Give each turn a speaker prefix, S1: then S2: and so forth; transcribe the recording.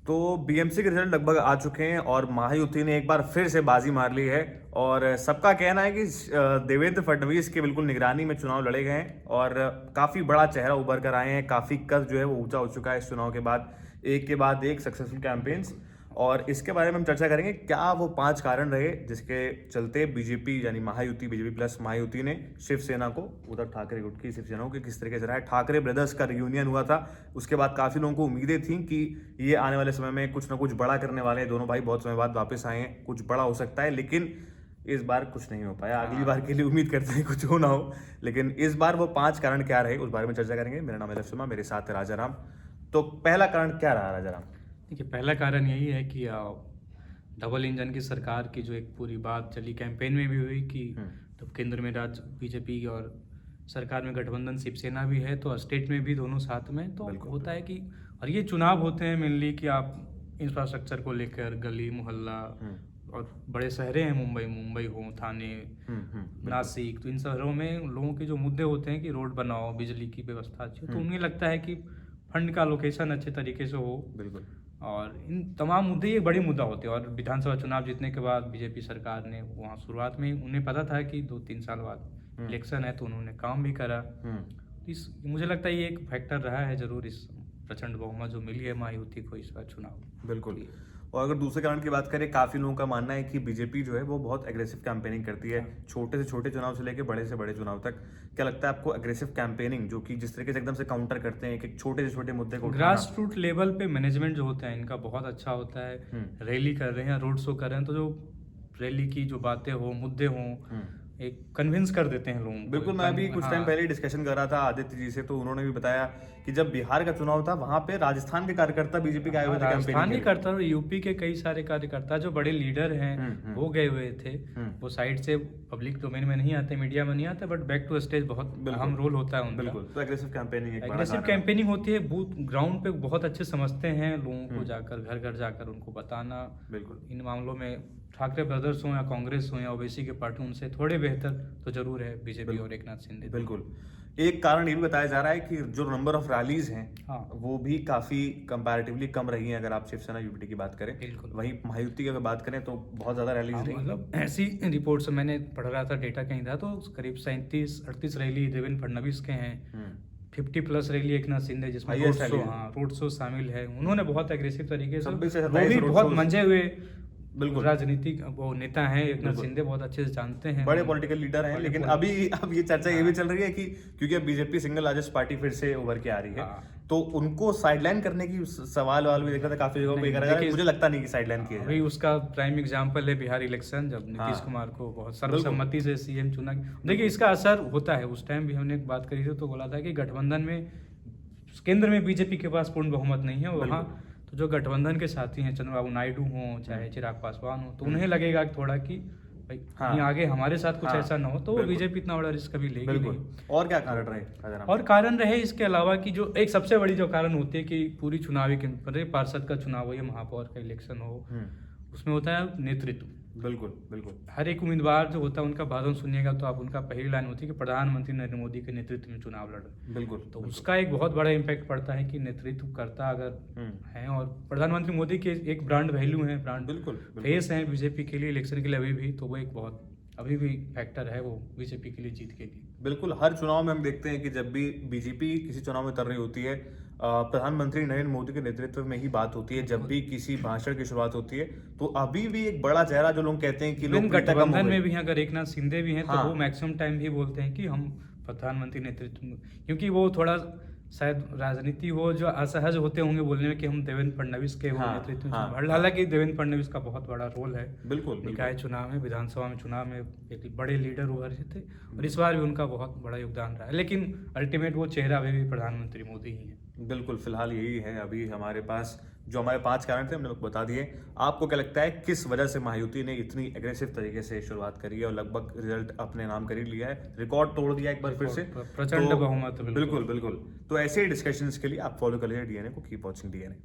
S1: तो बीएमसी के रिजल्ट लगभग आ चुके हैं और महायुति ने एक बार फिर से बाजी मार ली है और सबका कहना है कि देवेंद्र फडणवीस की बिल्कुल निगरानी में चुनाव लड़े गए हैं और काफ़ी बड़ा चेहरा उभर कर आए हैं। काफ़ी कद जो है वो ऊंचा हो चुका है इस चुनाव के बाद एक सक्सेसफुल कैंपेन्स। और इसके बारे में हम चर्चा करेंगे क्या वो 5 कारण रहे जिसके चलते बीजेपी यानी महायुति, बीजेपी प्लस महायुति ने शिवसेना को, उद्धव ठाकरे गुट की शिवसेना को किस तरीके से रहा है। ठाकरे ब्रदर्स का रियूनियन हुआ था, उसके बाद काफ़ी लोगों को उम्मीदें थी कि ये आने वाले समय में कुछ ना कुछ बड़ा करने वाले हैं। दोनों भाई बहुत समय बाद वापस आए हैं, कुछ बड़ा हो सकता है, लेकिन इस बार कुछ नहीं हो पाया। अगली बार के लिए उम्मीद करते हैं कुछ हो ना हो, लेकिन इस बार वो 5 कारण क्या रहे उस बारे में चर्चा करेंगे। मेरा नाम है लक्ष्मण, मेरे साथ है राजा राम। तो पहला कारण क्या रहा राजा राम?
S2: देखिए, पहला कारण यही है कि डबल इंजन की सरकार की जो एक पूरी बात चली, कैंपेन में भी हुई कि जब केंद्र में राज्य बीजेपी और सरकार में गठबंधन शिवसेना भी है तो स्टेट में भी दोनों साथ में, तो होता है कि और ये चुनाव होते हैं मेनली कि आप इंफ्रास्ट्रक्चर को लेकर गली मोहल्ला और बड़े शहरे हैं, मुंबई हो, थाने, नासिक, तो इन शहरों में लोगों के जो मुद्दे होते हैं कि रोड बनाओ, बिजली की व्यवस्था अच्छी हो, तो उन्हें लगता है कि फंड का लोकेशन अच्छे तरीके से हो।
S1: बिल्कुल।
S2: और इन तमाम मुद्दे ये बड़े मुद्दा होते हैं और विधानसभा चुनाव जीतने के बाद बीजेपी सरकार ने वहाँ शुरुआत में उन्हें पता था कि 2-3 साल बाद इलेक्शन है, तो उन्होंने काम भी करा। तो मुझे लगता है ये एक फैक्टर रहा है जरूर, इस प्रचंड बहुमत जो मिली है महायुति को इस बार चुनाव।
S1: बिल्कुल। और अगर दूसरे कारण की बात करें, काफ़ी लोगों का मानना है कि बीजेपी जो है वो बहुत एग्रेसिव कैंपेनिंग करती है, छोटे से छोटे चुनाव से लेकर बड़े से बड़े चुनाव तक। क्या लगता है आपको एग्रेसिव कैंपेनिंग जो कि जिस तरीके से एकदम से काउंटर करते हैं कि छोटे से छोटे मुद्दे को,
S2: ग्रास रूट लेवल पे मैनेजमेंट जो होता है इनका बहुत अच्छा होता है। रैली कर रहे हैं, रोड शो कर रहे हैं, तो जो रैली की जो बातें हो, मुद्दे हों, एक कन्विंस कर देते हैं लोगों को।
S1: बिल्कुल। मैं अभी कुछ टाइम पहले डिस्कशन कर रहा था आदित्य जी से, तो उन्होंने भी बताया कि जब बिहार का चुनाव था वहां पे राजस्थान के कार्यकर्ता बीजेपी के आए हुए थे,
S2: राजस्थान के करता, यूपी के कई सारे कार्यकर्ता जो बड़े लीडर हैं वो गए हुए थे। वो साइड से पब्लिक डोमेन में नहीं आते, मीडिया में नहीं आते, बट बैक टू स्टेज बहुत अहम रोल होता है उनका।
S1: बिल्कुल। तो एग्रेसिव
S2: कैंपेनिंग होती है, बूथ ग्राउंड पे बहुत अच्छे समझते हैं लोगों को, जाकर घर घर जाकर उनको बताना।
S1: बिल्कुल।
S2: इन मामलों में ठाकरे ब्रदर्स हो या कांग्रेस हो या ओबीसी के पार्टी, उनसे थोड़े बेहतर तो जरूर है बीजेपी और एकनाथ शिंदे।
S1: बिल्कुल। एक कारण ये भी बताया जा रहा है कि जो नंबर ऑफ रैलीज हैं वो भी काफी कंपैरेटिवली कम रही हैं। अगर आप शिवसेना यूपीटी की बात करें, वहीं महायुति की अगर बात करें तो बहुत ज्यादा रैलीज रही।
S2: मतलब ऐसी रिपोर्ट्स मैंने पढ़ रहा था, डेटा कहीं था, तो करीब 37-38 रैली देवेंद्र फडणवीस के हैं, 50+ रैली एकनाथ शिंदे जिसमें रोड शो शामिल है। उन्होंने बहुत एग्रेसिव तरीके से, वो भी बहुत मंजे हुए
S1: बिल्कुल
S2: राजनीतिक वो नेता हैं, एकनाथ शिंदे बहुत अच्छे से जानते हैं,
S1: बड़े पॉलिटिकल लीडर हैं। लेकिन अब ये चर्चा ये भी चल रही है कि क्योंकि अब बीजेपी सिंगल लार्जेस्ट पार्टी फिर से उभर के आ रही है, तो उनको साइडलाइन करने की सवाल भी देख रहा था काफी जगहों पे करा जा रहा है। मुझे लगता नहीं कि साइडलाइन किया
S2: है। उसका प्राइम एग्जांपल है बिहार इलेक्शन, जब नीतीश कुमार को बहुत सर्वसम्मति से सीएम चुना। देखिए, इसका असर होता है। उस टाइम भी हमने बात करी थी तो बोला था कि गठबंधन में केंद्र में बीजेपी के पास पूर्ण बहुमत नहीं है, वहाँ तो जो गठबंधन के साथी हैं, चंद्रबाबू नायडू हो चाहे चिराग पासवान हो, तो उन्हें लगेगा थोड़ा कि भाई आगे हमारे साथ कुछ ऐसा ना हो, तो वो बीजेपी इतना बड़ा रिस्क कभी लेगी नहीं।
S1: और क्या कारण रहे?
S2: और कारण रहे इसके अलावा कि जो एक सबसे बड़ी जो कारण होती है कि पूरी चुनावी पार्षद का चुनाव हो या महापौर का इलेक्शन हो, उसमें होता है नेतृत्व।
S1: बिल्कुल बिल्कुल।
S2: हर एक उम्मीदवार जो होता है उनका भाषण सुनिएगा तो आप उनका पहली लाइन होती है कि प्रधानमंत्री नरेंद्र मोदी के नेतृत्व में चुनाव लड़ रहे।
S1: बिल्कुल।
S2: तो उसका एक बहुत बड़ा इम्पैक्ट पड़ता है कि नेतृत्व करता अगर है, और प्रधानमंत्री मोदी के एक ब्रांड वैल्यू है, ब्रांड
S1: बिल्कुल
S2: फेस है बीजेपी के लिए इलेक्शन के लिए अभी भी, तो वो एक बहुत अभी भी फैक्टर है वो बीजेपी के लिए जीत के लिए।
S1: बिल्कुल। हर चुनाव में हम देखते हैं कि जब भी बीजेपी किसी चुनाव में उतर रही होती है, प्रधानमंत्री नरेंद्र मोदी के नेतृत्व में ही बात होती है। जब भी किसी भाषण की शुरुआत होती है तो अभी भी एक बड़ा चेहरा जो लोग कहते हैं कि लोग
S2: गठबंधन में भी हैं, अगर एकनाथ शिंदे भी हैं, तो वो मैक्सिमम टाइम भी बोलते हैं कि हम प्रधानमंत्री नेतृत्व में, क्योंकि वो थोड़ा शायद राजनीति हो जो असहज होते होंगे बोलने में कि हम देवेंद्र फडणवीस के नेतृत्व में। हालांकि देवेंद्र फडणवीस का बहुत बड़ा रोल है।
S1: बिल्कुल।
S2: निकाय चुनाव में, विधानसभा में चुनाव में एक बड़े लीडर उभरे थे और इस बार भी उनका बहुत बड़ा योगदान रहा है, लेकिन अल्टीमेट वो चेहरा अभी भी प्रधानमंत्री मोदी ही है।
S1: बिल्कुल। फिलहाल यही है अभी हमारे पास, जो हमारे 5 कारण थे हमने लोग बता दिए। आपको क्या लगता है किस वजह से महायुति ने इतनी एग्रेसिव तरीके से शुरुआत करी है और लगभग रिजल्ट अपने नाम कर ही लिया है, रिकॉर्ड तोड़ दिया एक बार फिर से,
S2: प्रचंड बहुमत?
S1: बिल्कुल बिल्कुल। तो ऐसे ही डिस्कशंस के लिए आप फॉलो कर लीजिए डीएनए को। Keep watching DNA.